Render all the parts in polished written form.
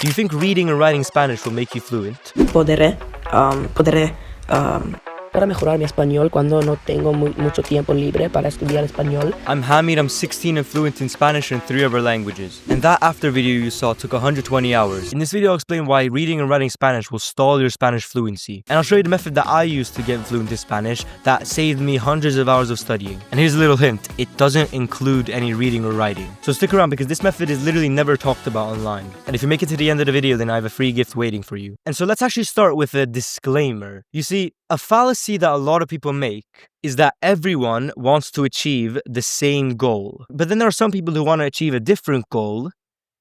Do you think reading and writing Spanish will make you fluent? Podré para mejorar mi español cuando no tengo mucho tiempo libre para estudiar español. I'm Hamid, I'm 16 and fluent in Spanish and 3 other languages. And that after video you saw took 120 hours. In this video I'll explain why reading and writing Spanish will stall your Spanish fluency. And I'll show you the method that I used to get fluent in Spanish that saved me hundreds of hours of studying. And here's a little hint, it doesn't include any reading or writing. So stick around because this method is literally never talked about online. And if you make it to the end of the video, then I have a free gift waiting for you. And so let's actually start with a disclaimer. You see, a fallacy that a lot of people make is that everyone wants to achieve the same goal. But then there are some people who want to achieve a different goal,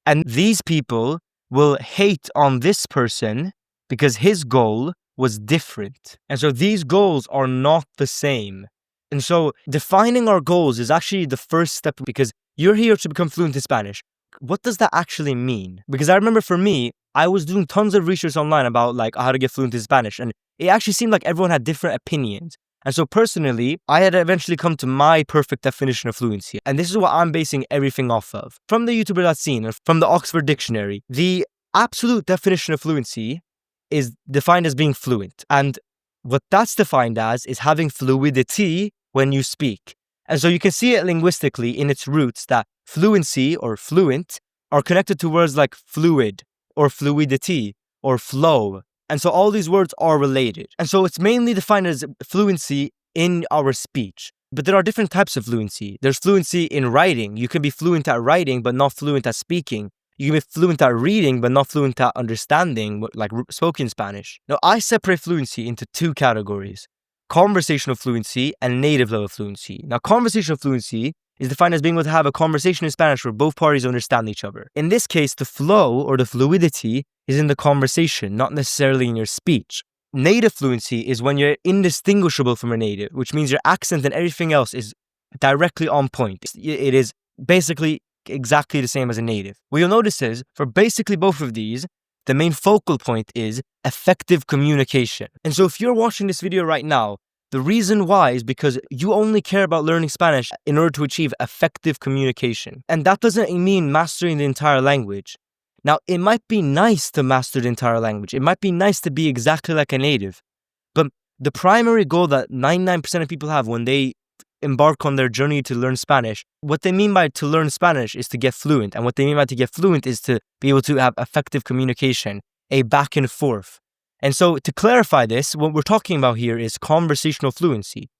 and these people will hate on this person because his goal was different. And so these goals are not the same. And so defining our goals is actually the first step, because you're here to become fluent in Spanish. What does that actually mean? Because I remember for me, I was doing tons of research online about how to get fluent in Spanish, and it actually seemed like everyone had different opinions. And so personally, I had eventually come to my perfect definition of fluency. And this is what I'm basing everything off of. From the YouTuber that's seen, or from the Oxford Dictionary, the absolute definition of fluency is defined as being fluent. And what that's defined as is having fluidity when you speak. And so you can see it linguistically in its roots that fluency or fluent are connected to words like fluid or fluidity or flow. And so all these words are related. And so it's mainly defined as fluency in our speech. But there are different types of fluency. There's fluency in writing. You can be fluent at writing, but not fluent at speaking. You can be fluent at reading, but not fluent at understanding, like spoken Spanish. Now, I separate fluency into two categories: conversational fluency and native level fluency. Now, conversational fluency is defined as being able to have a conversation in Spanish where both parties understand each other. In this case, the flow or the fluidity is in the conversation, not necessarily in your speech. Native fluency is when you're indistinguishable from a native, which means your accent and everything else is directly on point. It is basically exactly the same as a native. What you'll notice is, for basically both of these, the main focal point is effective communication. And so if you're watching this video right now, the reason why is because you only care about learning Spanish in order to achieve effective communication. And that doesn't mean mastering the entire language. Now, it might be nice to master the entire language. It might be nice to be exactly like a native. But the primary goal that 99% of people have when they embark on their journey to learn Spanish, what they mean by to learn Spanish is to get fluent. And what they mean by to get fluent is to be able to have effective communication, a back and forth. And so to clarify this, what we're talking about here is conversational fluency.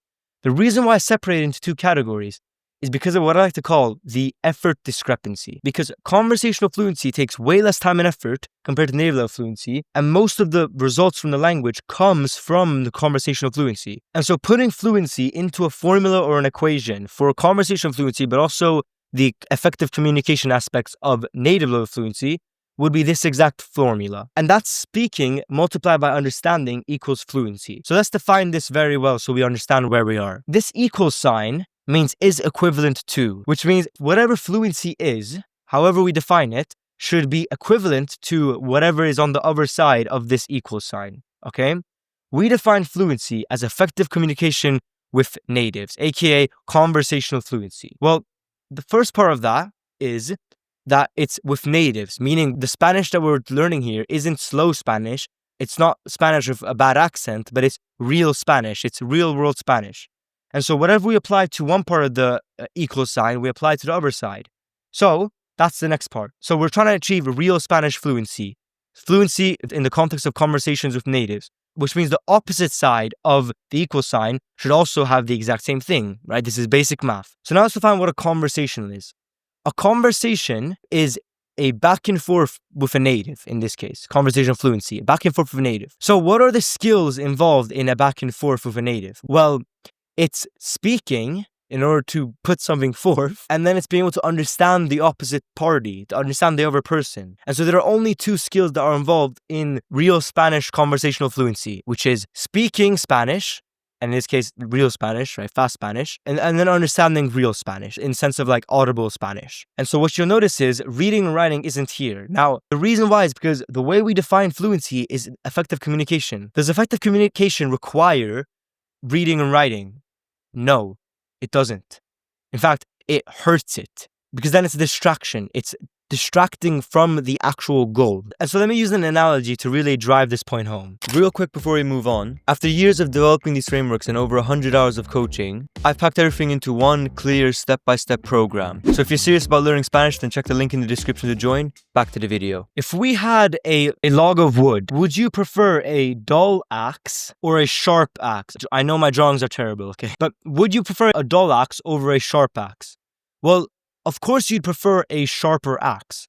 The reason why I separate it into two categories is because of what I like to call the effort discrepancy. Because conversational fluency takes way less time and effort compared to native level fluency, and most of the results from the language comes from the conversational fluency. And so putting fluency into a formula or an equation for conversational fluency, but also the effective communication aspects of native level fluency, would be this exact formula. And that's speaking multiplied by understanding equals fluency. So let's define this very well so we understand where we are. This equals sign means is equivalent to, which means whatever fluency is, however we define it, should be equivalent to whatever is on the other side of this equal sign, okay? We define fluency as effective communication with natives, aka conversational fluency. Well, the first part of that is that it's with natives, meaning the Spanish that we're learning here isn't slow Spanish. It's not Spanish with a bad accent, but it's real Spanish. It's real world Spanish. And so whatever we apply to one part of the equal sign, we apply to the other side. So that's the next part. So we're trying to achieve real Spanish fluency. Fluency in the context of conversations with natives, which means the opposite side of the equal sign should also have the exact same thing, right? This is basic math. So now let's define what a conversation is. A conversation is a back and forth with a native, in this case, conversational fluency, back and forth with a native. So what are the skills involved in a back and forth with a native? Well, it's speaking in order to put something forth, and then it's being able to understand the opposite party, to understand the other person. And so there are only two skills that are involved in real Spanish conversational fluency, which is speaking Spanish, and in this case, real Spanish, right? Fast Spanish. And then understanding real Spanish in sense of like audible Spanish. And so what you'll notice is reading and writing isn't here. Now, the reason why is because the way we define fluency is effective communication. Does effective communication require reading and writing? No, it doesn't. In fact, it hurts it because then it's a distraction. It's distracting from the actual goal. And so let me use an analogy to really drive this point home. Real quick before we move on, after years of developing these frameworks and over 100 hours of coaching, I've packed everything into one clear step-by-step program. So if you're serious about learning Spanish, then check the link in the description to join. Back to the video. If we had a log of wood, would you prefer a dull axe or a sharp axe? I know my drawings are terrible, okay? But would you prefer a dull axe over a sharp axe? Well, of course you'd prefer a sharper axe.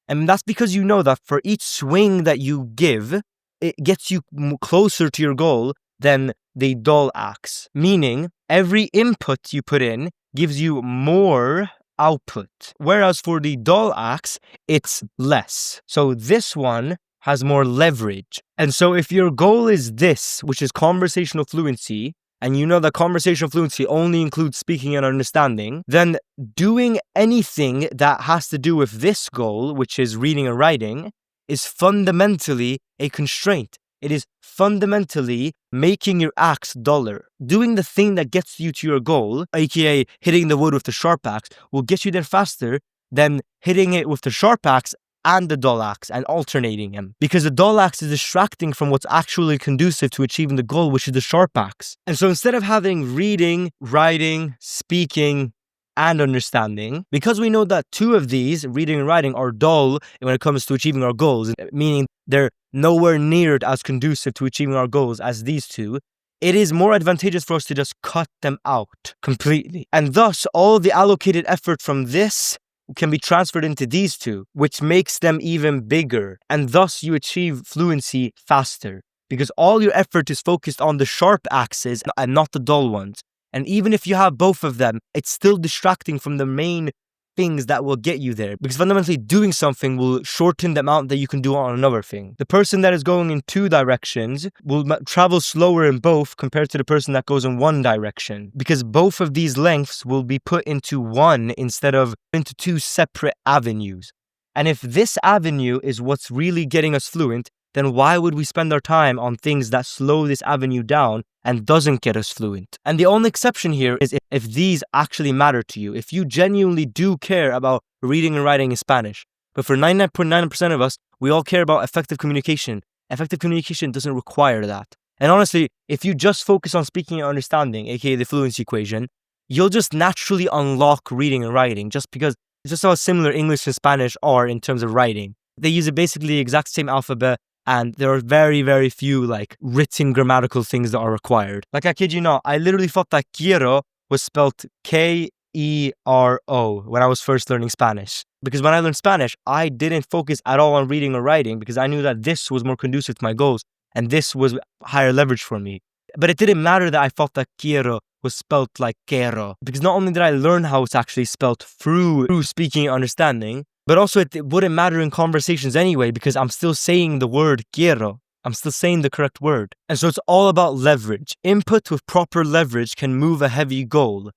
And that's because you know that for each swing that you give, it gets you closer to your goal than the dull axe. Meaning, every input you put in gives you more output. Whereas for the dull axe, it's less. So this one has more leverage. And so if your goal is this, which is conversational fluency, and you know that conversational fluency only includes speaking and understanding, then doing anything that has to do with this goal, which is reading and writing, is fundamentally a constraint. It is fundamentally making your axe duller. Doing the thing that gets you to your goal, aka hitting the wood with the sharp axe, will get you there faster than hitting it with the sharp axe and the dull axe and alternating them. Because the dull axe is distracting from what's actually conducive to achieving the goal, which is the sharp axe. And so instead of having reading, writing, speaking, and understanding, because we know that two of these, reading and writing, are dull when it comes to achieving our goals, meaning they're nowhere near as conducive to achieving our goals as these two, it is more advantageous for us to just cut them out completely. And thus, all the allocated effort from this can be transferred into these two, which makes them even bigger. And thus you achieve fluency faster because all your effort is focused on the sharp axes and not the dull ones. And even if you have both of them, it's still distracting from the main things that will get you there, because fundamentally doing something will shorten the amount that you can do on another thing. The person that is going in two directions will travel slower in both compared to the person that goes in one direction, because both of these lengths will be put into one instead of into two separate avenues. And if this avenue is what's really getting us fluent, then why would we spend our time on things that slow this avenue down and doesn't get us fluent? And the only exception here is if these actually matter to you, if you genuinely do care about reading and writing in Spanish. But for 99.9% of us, we all care about effective communication. Effective communication doesn't require that. And honestly, if you just focus on speaking and understanding, aka the fluency equation, you'll just naturally unlock reading and writing just because it's just how similar English and Spanish are in terms of writing. They use basically the exact same alphabet, and there are very, very few written grammatical things that are required. I kid you not, I literally thought that quiero was spelled K-E-R-O when I was first learning Spanish. Because when I learned Spanish, I didn't focus at all on reading or writing because I knew that this was more conducive to my goals and this was higher leverage for me. But it didn't matter that I thought that quiero was spelled like quiero, because not only did I learn how it's actually spelled through speaking and understanding, but also it wouldn't matter in conversations anyway because I'm still saying the word quiero. I'm still saying the correct word. And so it's all about leverage. Input with proper leverage can move a heavy goal,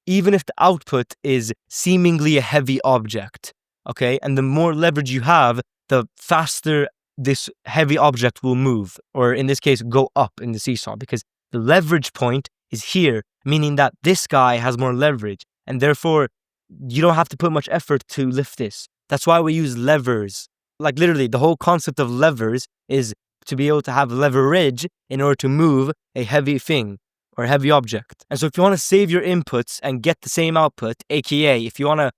even if the output is seemingly a heavy object. Okay? And the more leverage you have, the faster this heavy object will move, or in this case, go up in the seesaw, because the leverage point is here, meaning that this guy has more leverage, and therefore you don't have to put much effort to lift this. That's why we use levers. Literally, the whole concept of levers is to be able to have leverage in order to move a heavy thing or a heavy object. And so if you want to save your inputs and get the same output, aka if you want to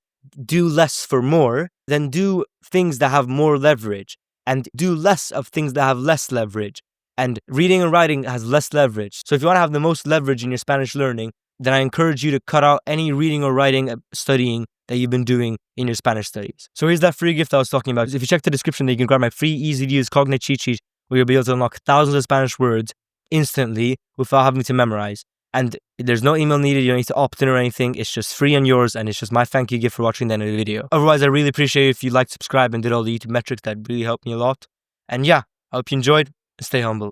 do less for more, then do things that have more leverage and do less of things that have less leverage. And reading and writing has less leverage. So if you want to have the most leverage in your Spanish learning, then I encourage you to cut out any reading or writing studying that you've been doing in your Spanish studies. So here's that free gift I was talking about. If you check the description, then you can grab my free, easy-to-use Cognate cheat sheet where you'll be able to unlock thousands of Spanish words instantly without having to memorize. And there's no email needed, you don't need to opt in or anything. It's just free and yours, and it's just my thank you gift for watching the end of the video. Otherwise, I really appreciate it if you liked, subscribe, and did all the YouTube metrics. That really helped me a lot. And yeah, I hope you enjoyed. Stay humble.